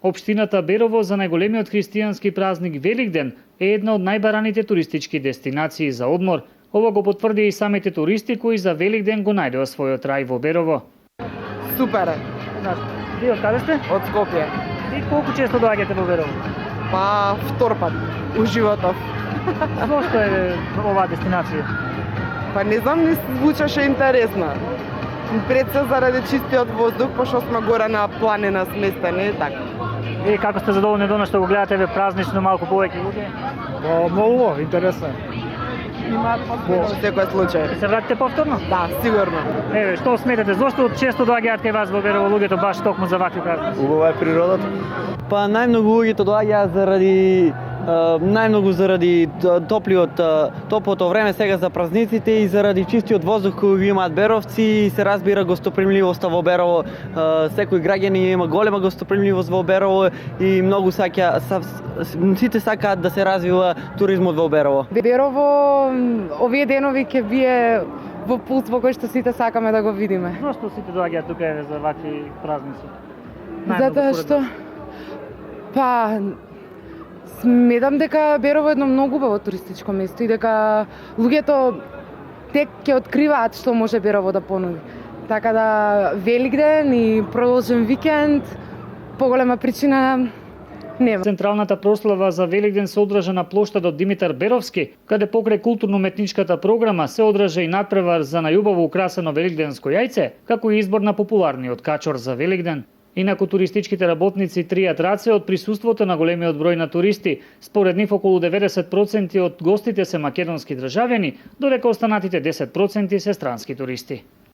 Општината Берово за најголемиот христијански празник Великден е една од најбараните туристички дестинации за одмор. Ова го потврди и самите туристи кои за Великден го најдоа својот рај во Берово. Супер е. Ви од каде сте? Од Скопје. И колку често доаѓате во Берово? Па втор пат у животов. Зошто е оваа дестинација? Па не знам, не звучеше интересно. Пред се заради чистиот воздух, пошто сме горе на планина сместени, така. И како сте задоволни до што го гледате ве празнично малку повеќе луѓе? Многу интересно. Во секој случај. Се вратите повторно? Да, сигурно. Еве, што сметате? Зошто често доаѓаат кај вас во Берово луѓето баш токму за вакви празници? Убава е природата. Па најмногу луѓето доаѓаат заради топлото време сега за празниците и заради чистиот воздух кој го имаат беровци и се разбира гостопримливоста во Берово. Секој граѓани има голема гостопримливост во Берово и многу сите сакаат да се развива туризмот во Берово. Берово овие денови ќе бие во пулс во кој што сите сакаме да го видиме. Зошто сите доаѓаат тука еве за вакви празници? Затоа што сметам дека Берово е едно многу убаво туристичко место и дека луѓето тек ќе откриваат што може Берово да понуди. Така да Великден и продолжен викенд, поголема причина нема. Централната прослава за Великден се одржа на плоштадот Димитар Беровски, каде покрај културно-уметничката програма се одржа и надпревар за најубаво украсено великденско јајце, како и избор на популарниот качор за Великден. Инаку туристичките работници тријат раце од присуството на големиот број на туристи. Според нив околу 90% од гостите се македонски државјани, додека останатите 10% се странски туристи.